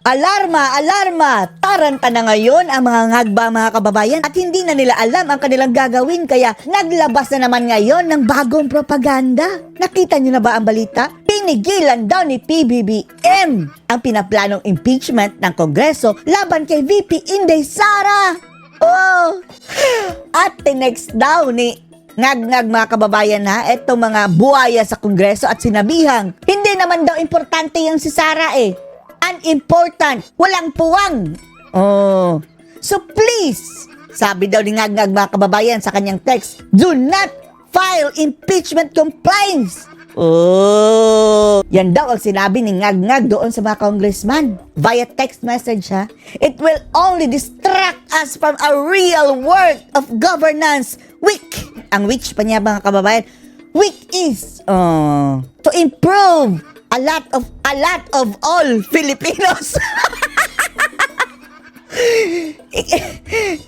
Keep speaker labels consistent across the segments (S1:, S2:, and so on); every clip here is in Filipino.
S1: Alarma! Alarma! Taranta na ngayon ang mga ngagba mga kababayan at hindi na nila alam ang kanilang gagawin kaya naglabas na naman ngayon ng bagong propaganda. Nakita niyo na ba ang balita? Pinigilan daw ni PBBM ang pinaplanong impeachment ng Kongreso laban kay VP Inday Sara. Oh! At tinext daw ni ngag-ngag mga kababayan na etong mga buhaya sa Kongreso at sinabihang hindi naman daw importante yung si Sara unimportant, walang puwang. Oh. So please, sabi daw ni ngag-ngag mga kababayan sa kanyang text, do not file impeachment complaints. Oh, yan daw ang sinabi ni ngag-ngag doon sa mga congressman via text message ha. It will only distract us from a real work of governance. Weak. Ang which pa niya mga kababayan? Weak is to improve a lot of all Filipinos.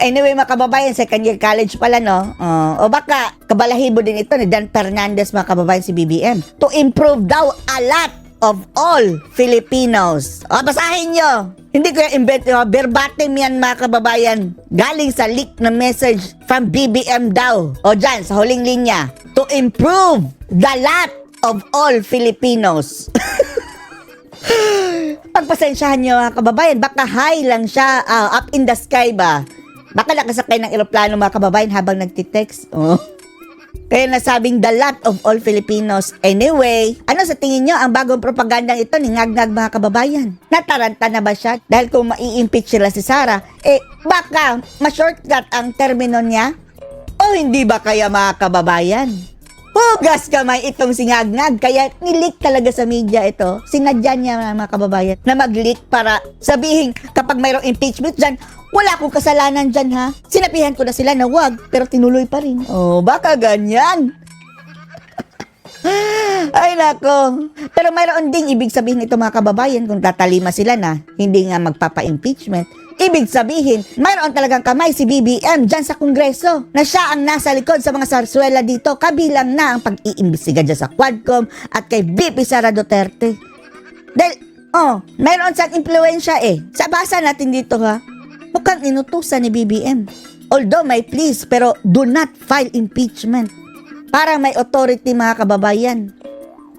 S1: Anyway, mga kababayan, second year college pala, no? O baka kabalahibo din ito ni Dan Fernandez, mga kababayan, si BBM. To improve daw a lot of all Filipinos. O, basahin nyo. Hindi ko yung invent, verbatim yan, mga kababayan. Galing sa leak na message from BBM daw. O dyan, sa huling linya. To improve the lot of all Filipinos. Pagpasensyahan nyo mga kababayan, baka high lang siya, up in the sky ba? Baka nakasakay ng eroplano mga kababayan habang nagtitext. Oh. Kaya nasabing the lot of all Filipinos. Anyway, ano sa tingin nyo ang bagong propagandang ito ni ngag-ngag mga kababayan? Nataranta na ba siya? Dahil kung mai-impeach sila si Sara, baka ma-shortcut ang termino niya? O hindi ba kaya mga kababayan? Hugas kamay itong si ngag-ngag, kaya nilik talaga sa media ito. Sinadya niya mga kababayan na mag-leak para sabihin kapag mayroong impeachment dyan, wala akong kasalanan dyan ha. Sinabihan ko na sila na wag, pero tinuloy pa rin. Oh, baka ganyan. Ay nako. Pero mayroon ding ibig sabihin ito mga kababayan kung tatalima sila na hindi nga magpapa-impeachment. Ibig sabihin, mayroon talagang kamay si BBM dyan sa Kongreso na siya ang nasa likod sa mga sarswela dito, kabilang na ang pag-iimbestiga dyan sa Quadcom at kay VP Sara Duterte. Dahil, mayroon siyang impluensya Sa basa natin dito ha, mukhang inutusan ni BBM. Although may please, pero do not file impeachment. Parang may authority mga kababayan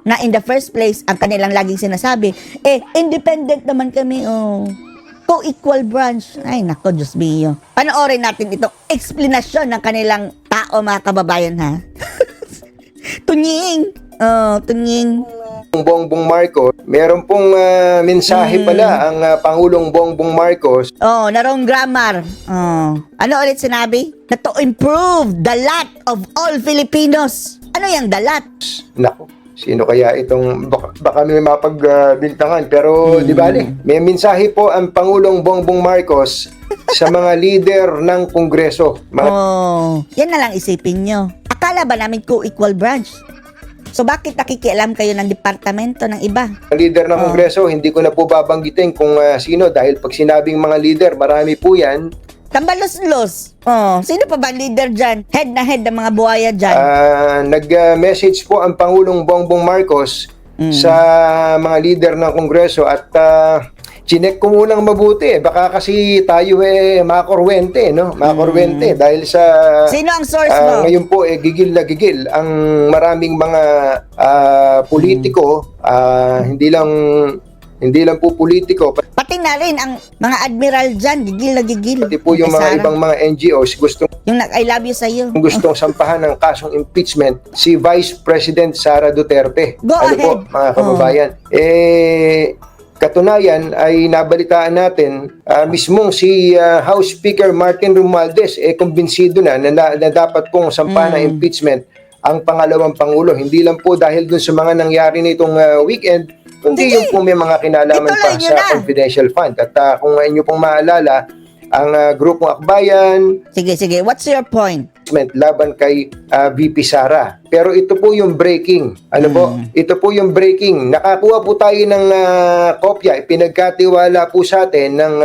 S1: na in the first place, ang kanilang laging sinasabi, independent naman kami, co-equal branch. Ay, nako, Diyos mio. Panoorin natin itong explanation ng kanilang tao, mga kababayan, ha? Tunying. Tunying.
S2: Bongbong Marcos, meron pong mensahe pala ang Pangulong Bongbong Marcos.
S1: Na wrong grammar. Ano ulit sinabi? Na to improve the lot of all Filipinos. Ano yung the lot?
S2: Nako. Sino kaya itong, baka may mapagbintangan, pero di ba may mensahe po ang Pangulong Bongbong Marcos sa mga leader ng Kongreso.
S1: Yan na lang isipin nyo. Akala ba namin co-equal branch? So bakit nakikialam kayo ng departamento ng iba?
S2: Leader ng Kongreso, hindi ko na po babanggitin kung sino dahil pag sinabing mga leader, marami po yan.
S1: Tambalos-los. Sino pa ba leader dyan? Head na head ng mga buhaya dyan.
S2: Nag-message po ang Pangulong Bongbong Marcos sa mga leader ng Kongreso at chinek ko munang mabuti. Baka kasi tayo makakurwente, no? Makakurwente dahil sa...
S1: Sino ang source mo?
S2: Ngayon po, gigil na gigil ang maraming mga politiko, hindi lang po politiko,
S1: pati na rin ang mga admiral dyan, gigil na gigil.
S2: pati po yung mga ibang mga NGOs
S1: yung I love you sa'yo.
S2: gustong sampahan ng kasong impeachment si Vice President Sara Duterte.
S1: Go ahead.
S2: Po, mga kababayan? Katunayan ay nabalitaan natin mismong si House Speaker Martin Romualdez kumbinsido na dapat pong sampahan ng impeachment ang pangalawang Pangulo. Hindi lang po dahil dun sa mga nangyari nitong weekend, kundi yung po may mga kinalaman pa sa confidential fund. At kung inyo pong maalala, ang grupong Akbayan,
S1: Sige, what's your point?
S2: laban kay VP Sara. Pero ito po yung breaking. Po? Ito po yung breaking. Nakakuha po tayo ng kopya. Pinagkatiwala po sa atin ng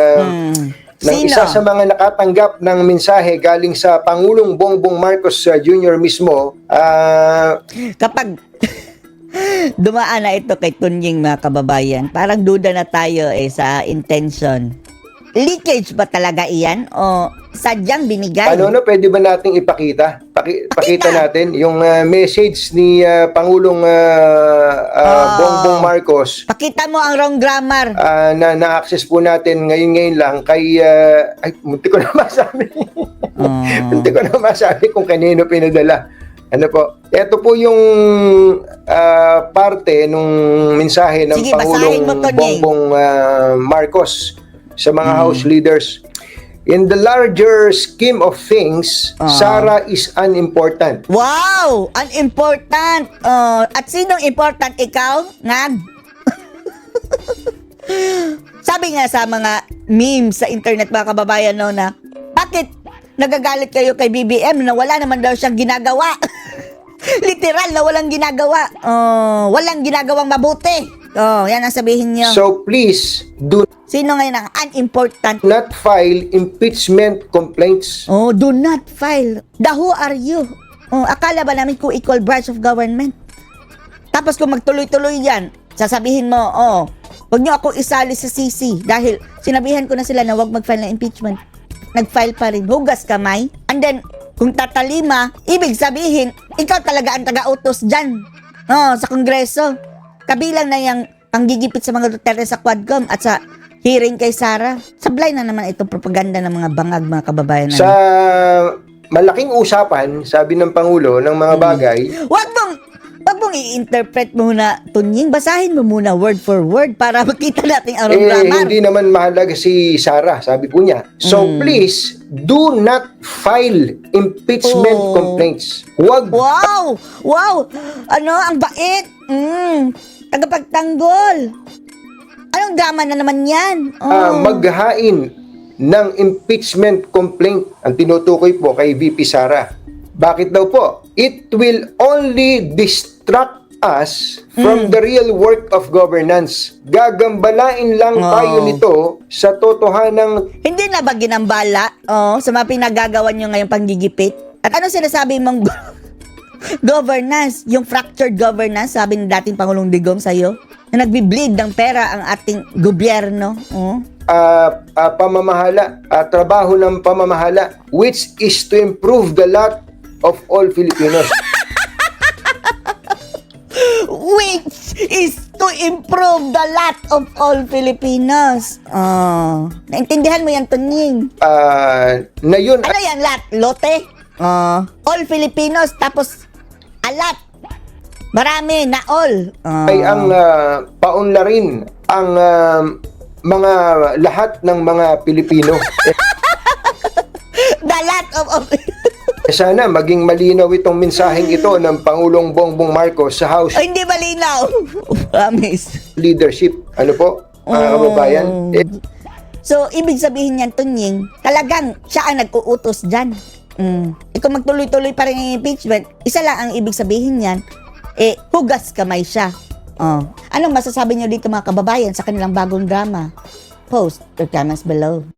S2: isa sa mga nakatanggap ng mensahe galing sa Pangulong Bongbong Marcos Jr. mismo.
S1: Dumaan na ito kay Tunying, mga kababayan. Parang duda na tayo sa intention. Leakage ba talaga iyan? O sadyang binigay?
S2: Ano, pwede ba nating ipakita? Pakita natin yung message ni Pangulong Bongbong Marcos
S1: Pakita mo ang wrong grammar.
S2: na na-access po natin ngayon lang kay ay, munti ko na masabi. Munti ko na masabi kung kanino pinadala. Ano po? Ito po yung parte nung mensahe ng
S1: Sige,
S2: Pangulong
S1: basahin mo to, Ning.
S2: Bongbong Marcos sa mga House leaders. In the larger scheme of things, Sara is unimportant.
S1: Wow! Unimportant! At sinong important? Ikaw? Ngag? Sabi nga sa mga memes sa internet, mga kababayan, no, na bakit nagagalit kayo kay BBM na wala naman daw siyang ginagawa? Literal na walang ginagawa. Walang ginagawang mabuti. Yan ang sabihin niyo.
S2: So please, do
S1: Sino ngayon ang unimportant?
S2: not file impeachment complaints.
S1: Do not file. The who are you? Akala ba namin kung equal branch of government? Tapos kung magtuloy-tuloy yan, sasabihin mo, huwag niyo ako isali sa CC dahil sinabihan ko na sila na huwag mag-file ng impeachment. Nag-file pa rin. Hugas kamay. And then, kung tatalima, ibig sabihin, ikaw talaga ang taga-utos dyan. Sa Kongreso. Kabilang na yung panggigipit sa mga Duterte sa Quadcom at sa hearing kay Sara. Sablay na naman itong propaganda ng mga bangag, mga kababayan namin.
S2: Sa malaking usapan, sabi ng Pangulo, ng mga bagay,
S1: Wag mong i-interpret muna, Tunying. Basahin mo muna word for word para makita natin ang grammar.
S2: hindi naman mahalaga si Sara, sabi po niya. So please, do not file impeachment complaints. Huwag
S1: Wow! Wow! Ang bait! Tagapagtanggol! Anong drama na naman yan?
S2: maghain ng impeachment complaint ang tinutukoy po kay VP Sara. Bakit daw po? It will only distract us from the real work of governance. Gagambalain lang tayo nito sa totohanang
S1: Hindi na ba ginambala sa mga pinagagawa nyo ngayong panggigipit? At ano sinasabi mong governance? Yung fractured governance, sabi ni dating Pangulong Digong sa'yo, na nagbi-bleed ng pera ang ating gobyerno.
S2: pamamahala, trabaho ng pamamahala, which is to improve the lot of all Filipinos.
S1: Which is to improve the lot of all Filipinos. Naintindihan mo yan, Tunying?
S2: Na yun
S1: Ano yan, lot? Lote? All Filipinos, tapos alat. Marami na all.
S2: ay ang paunlarin ang mga lahat ng mga Pilipino.
S1: The lot of
S2: Sana maging malinaw itong mensaheng ito ng Pangulong Bongbong Marcos sa House
S1: Hindi malinaw. Promise.
S2: leadership. Ano po, mga kababayan?
S1: So, ibig sabihin niyan, Tunying, talagang siya ang nag-uutos dyan. Kung magtuloy-tuloy pa rin ang impeachment, isa lang ang ibig sabihin niyan, hugas kamay siya. Anong masasabi niyo dito, mga kababayan, sa kanilang bagong drama? Post your comments below.